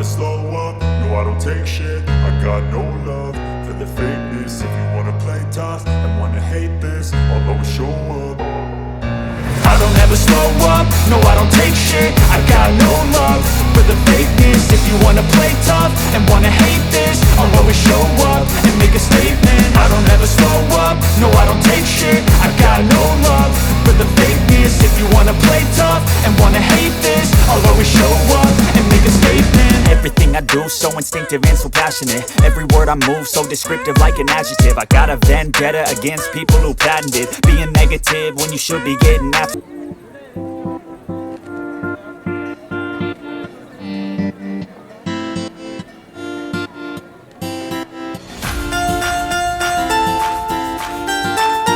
slow up, no I don't take shit. I got no love for the fakeness. If you wanna play tough and wanna hate this, I'll always show up. I don't ever slow up, no I don't take shit. I got no love for the fakeness. If you wanna play tough and wanna hate this, I'll always show up and make a statement. I don't ever slow up, no I don't take shit. I got no love for the fakeness. If you wanna play tough and wanna hate this, I'll always show up and make a statement. Everything I do so instinctive and so passionate. Every word I move so descriptive like an adjective. I got a vendetta against people who patented being negative when you should be getting after.